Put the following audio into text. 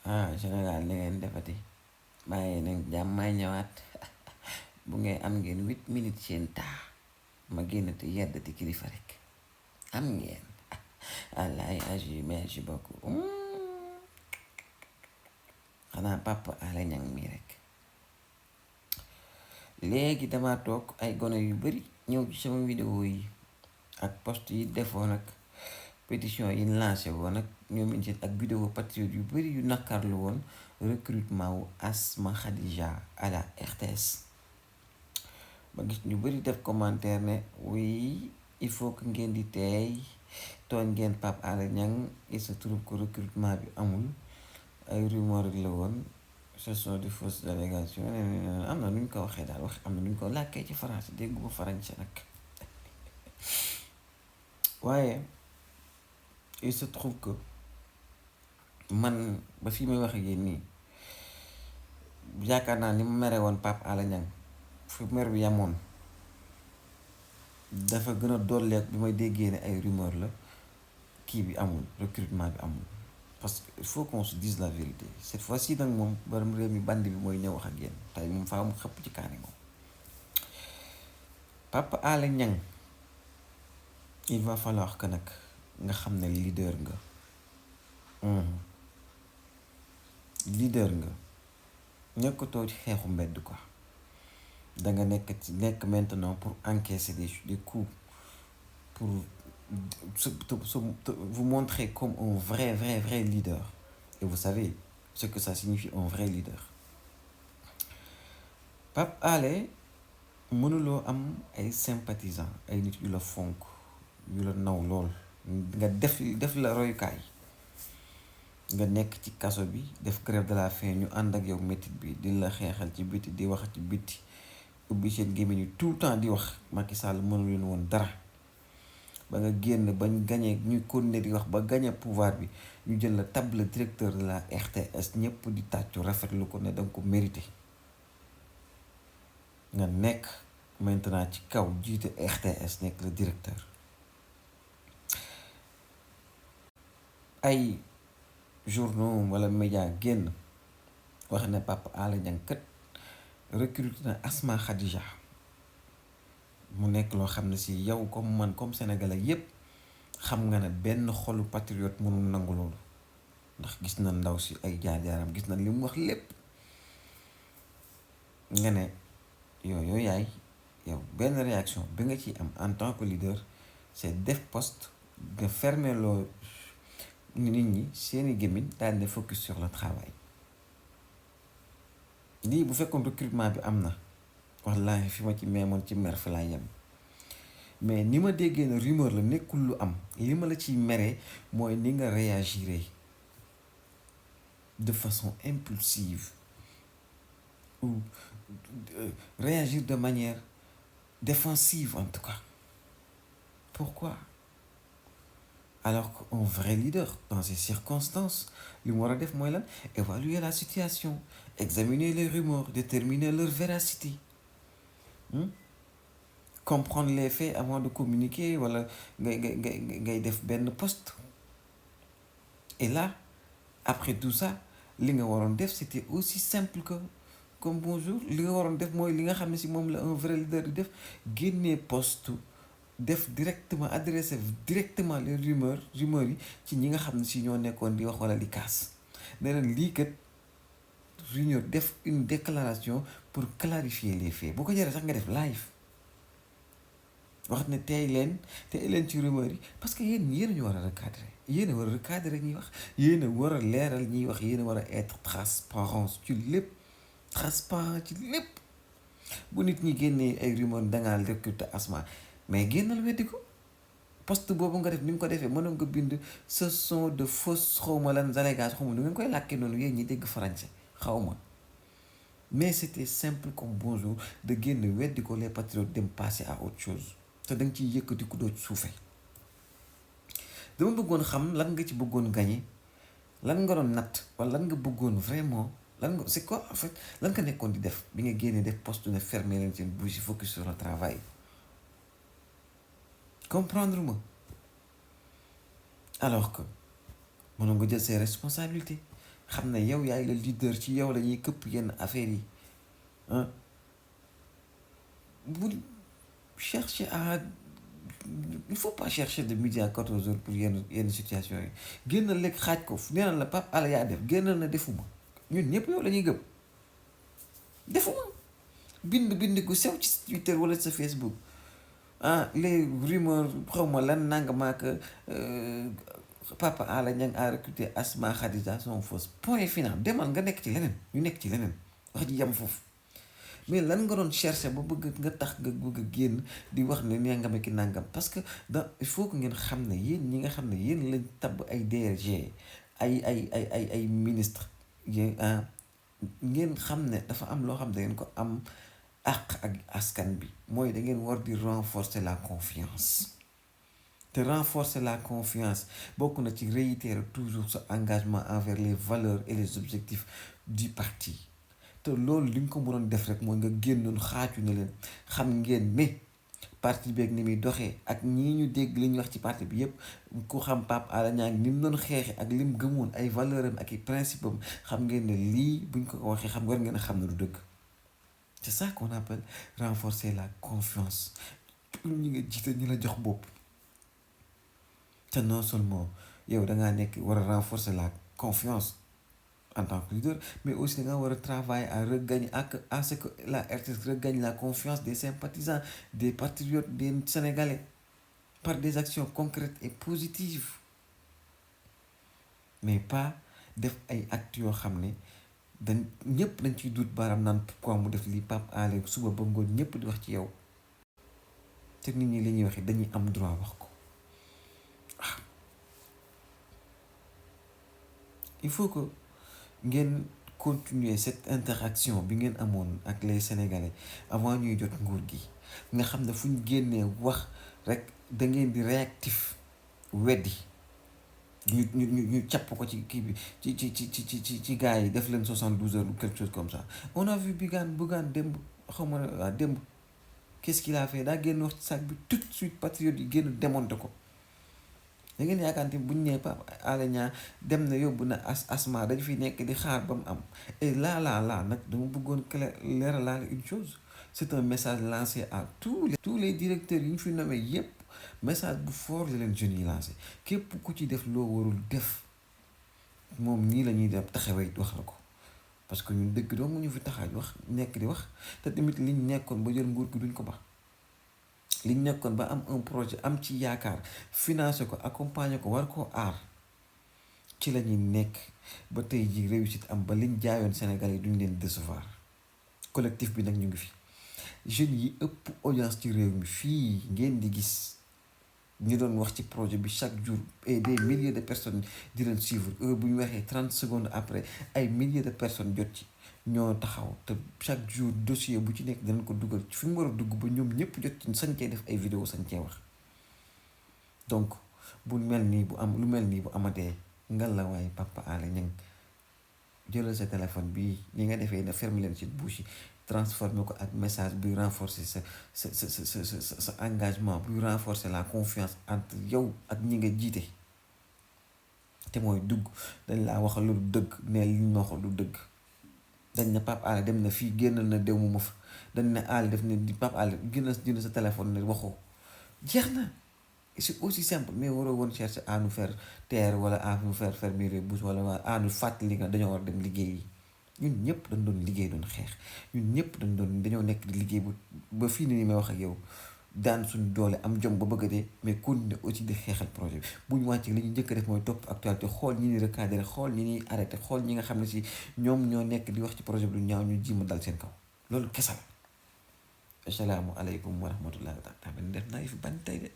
Sénégal li ngeen defati bàyyi nag jàmm may ñëwaat bu ngay am ngeen 8 minutes seen taa ma génn te yeddati kilifa rek am ngeen wallaay agi merci beaucoup xanaa Papa Alé Niang mi rek léegi dama toog ay gone yu bari ñëw ci sama vidéo yi ak post yi defoon ak pétition yi lancé woon ak ñoom it ak vidéo patriote yu bari yu nakarlu woon recrutement wu Asma Khadija à la RTS ma gis ñu bari def commentaire ne oui il faut que ngeen di teey tooñ ngeen Pape Alé Niang il se trouve que recrutement bi amul ay rumeur la woon ce sont des fausses allégations am na nu ñu ko waxee daal wax am na nu ñu ko làkkee ci français dégguma français nag waaye il se trouve que man ba fi may wax ak yéen nii yaakaar naa ni mu mere woon Pape Alé Niang fu mer bi yamoon dafa gën a dolleek bi may déggee ne ay rumeur la kii bi amul recrutement bi amul parce que il faut qu'on se dise la vérité cette fois-ci nag moom borom réew mi bandi bi mooy ñëw wax ak yéen tey moom faa mu xëpp ci kaani moom Pape Alé Niang il va falloir que nag nga xam ne leader nga leader nga nekkatoo ci xeexu mbedd quoi danga nekk maintenant pour encaisser des coups pour vous montrer comme un vrai leader et vous savez ce que ça signifie un vrai leader Pape Alé mënuloo am ay sympathisants ay nit yu la fonk yu la naw lool nga def la royukaay nga nekk ci kaso bi def grève de la faim ñu ànd ak yow métit bi di la xeexal ci biti di wax ci biti ubbi seen gémmiñ yi tout le temps di wax Macky Sall mënu leen woon dara ba nga génn bañ gañee ñuy continuer di wax ba gañe pouvoir bi ñu jël la table directeur de la RTS ñëpp di tàccu rafetlu ko ne danga ko mérité nga nekk maintenant ci kaw jiite RTS nekk le directeur ay journaux wala média génn wax ne Pape Alé Niang kat recruté na Asma Khadija mu nekk loo xam ne si yow comme man comme sénégalais yépp xam nga ne benn xolu patriote mënul nangu loolu ndax gis na ndaw si ay jaar-jaaram gis na li mu wax lépp nga ne yow yaay yow benn réaction bi nga ciy am en tant que leader c'est def poste nga fermer loo nit ñi seeni gémmiñ daal di focus sur le travail lii bu fekkoon recrutement bi am na wallaahi fi ma ci meemoon ci mer fi laay yem mais ni ma déggee ne rumeur la nekkul lu am li ma la ciy meree mooy ni nga réagiré de façon impulsive ou réagir de manière défensive en tout cas pourquoi alors qu'un vrai leader dans ces circonstances li mu war a def mooy lan évaluer la situation examiner les rumeurs déterminer leur véracité comprendre les faits avant de communiquer wala ngay def benn post et là après tout ça li nga waroon def c'était aussi simple que comme bonjour li nga waroon def mooy li nga xam ne si moom la un vrai leader di def génnee post def directement adressé directement les rumeurs yi ci ñi nga xam ne si ñoo nekkoon di wax wala di kaas ne leen lii kat rumeur def une déclaration pour clarifier les faits boo ko jëree sax nga def live wax ne tey leen ci rumeur yi parce que yéen ñu war a recadrer yéen a war a recadrer ñuy wax yéen a war a leeral ñuy wax yéen a war a être transparent ci lépp bu nit ñi génnee ay rumeur dangaa recruter Asma mais génnal weddi ko poste boobu nga def ni nga ko defee mënoon nga bind ce sont de fausses xawma lan allégations xawma nu ngeen koy làkkee noonu yéen ñi dégg français xawma mais c'était simple comme bonjour de génn weddi ko les patriotes dem passer à autre chose te da nga ciy yëkkati ku doo ci suufee dama bëggoon xam lan nga ci bëggoon gagner lan nga doon natt wala lan nga bëggoon vraiment lan nga c'est quoi en fait lan nga nekkoon di def bi nga génnee def poste ne fermer leen seen bouche focus sur le travail comprendre ma alors que mënoon nga jël ses responsabilités xam ne yow yaay le leader, ci yow la ñuy këpp yenn affaires yi ah bul chercher à il faut pas chercher de midi à 14 heures pour yenn situation yi génnal lekk xaaj ko nee na la Pape Alé yaa def génnal na defuma ñun ñëpp yow la ñuy gëm defuma bind ku sew ci Twitter wala sa Facebook les rumeurs xaw ma lan nangama que Papa Alé Niang a recruté Asma Khadija sont fausses point final demal nga nekk ci leneen ñu nekk ci leneen wax ji yam foofu mais lan nga doon chercher ba bëgg nga tax nga bëgg a génn di wax ne nangam ak nangam parce que il faut que ngeen xam ne yéen ñi nga xam ne yéen lañ tabb ay DRG ay ministre ngeen xam ne dafa am loo xam ne da ngeen ko am àq ak askan bi mooy da ngeen war di renforcer la confiance te renforcer la confiance bokk na ci réitérer toujours sa engagement envers les valeurs et les objectifs du parti te loolu li nga ko mënoon def rek mooy nga génnoon xaaju ne leen xam ngeen ne parti beeg ni muy doxee ak ñii ñu dégg li ñu wax ci parti bi yépp ku xam Pape Alé Niang ni mu doon xeexe ak li mu gëmoon ay valeur am ak i principe am xam ngeen ne lii buñ ko waxee xam war ngeen a xam ne du dëgg c'est ça qu'on appelle renforcer la confiance pour ñi nga jiite ñi la jox bopp te non seulement yow da ngaa nekk war a renforcer la confiance en tant que leader mais aussi da nga war a travailler à regagner à ce que la RTS regagne la confiance des sympathisants des patriotes des Sénégalais par des actions concrètes et positives mais pas def ay actes yoo xam ne dañ ñëpp dañ ciy dut baaraam naan pourquoi mu def lii Pape Alé suba ba ngoon ñëpp di wax ci yow te nit ñi li ñuy waxee dañuy am droit wax ko il faut que ngeen continuer cette interaction bi ngeen amoon ak les Sénégalais avant ñuy jot nguur gi nga xam ne fu ñu génnee wax rek da ngeen di réactif weddi ñu capp ko ci kii bi ci gars yi def leen 72 heures ou quelque chose comme ça on a vu Bougane démb xaw ma waa démb qu'est-ce qu'il a fait daa génn wax ci sac bi tout de suite patriote yi génn démonter ko da ngeen yaakaar ne bu ñu nee Pape Alé Niang dem na yóbbu na asma dañ fi nekk di xaar ba mu am et là nag dama bëggoon leeralal une chose c'est un message lancé à tous les directeurs yi ñu fi nommé yépp message bu fort la leen jeunes yi lancé képp ku ci def loo warul def moom nii la ñuy def taxawee wax la ko parce que ñun dëgg doo mu ñu fi taxaaj wax nekk di wax te tamit liñ nekkoon ba jël nguur gi duñ ko baax liñ nekkoon ba am un projet am ci yaakaar financer ko accompagner ko war koo aar ci la ñuy nekk ba tey ji réussite am ba liñ jaayoon Sénégal yi duñ leen décevoir collectif bi nag ñu ngi fi jeunes yi ëpp audience ci réew mi fii ngeen di gis ñu doon wax ci projet bi chaque jour et des milliers de personnes di leen suivre bu ñu waxee 30 secondes après ay milliers de personnes jot ci ñoo taxaw te chaque jour dossier bu ci nekk danañ ko dugal fi mu war a dugg ba ñoom ñëpp jot ci sañ cee def ay vidéo sañ cee wax donc lu mel nii bu amatee ngal la waaye Papa Alé Niang jëlal sa téléphone bi ni nga defee na fermer leen ci bouche yi transformer ko ak message buy renforcer sa engagement buy renforcer la confiance entre yow ak ñi nga jiite te mooy dugg dañ laa wax lu dëgg ne liñ ma wax lu dëgg dañ ne Pape Alé dem na fii génnal na déw mu ma fa dañ ne Alé def ne di Pape Alé génn sa téléphone ne waxoo jeex na c'est aussi simple mais waroo woon chercher à nous faire taire wala à nous faire fermer les bouches wala à nous fàttali nga dañoo war dem liggéey yi ñun ñëpp dañ doon liggéey doon xeex ñun ñëpp dañoo nekk di liggéey ba fii nii may wax ak yow daan suñu doole am jom ba bëgg a dee mais continuer aussi di xeexal projet bi bu ñu wàccee li ñu njëkk a def mooy topp actualité xool ñi ni recadré xool ñi ni arrêté xool ñi nga xam ne si ñoom ñoo nekk di wax ci projet bi lu ñaaw ñu jima dal seen kaw loolu kese la. Assalaamu aleykum wa rahmatullahi wa taala def naa fi ban tey de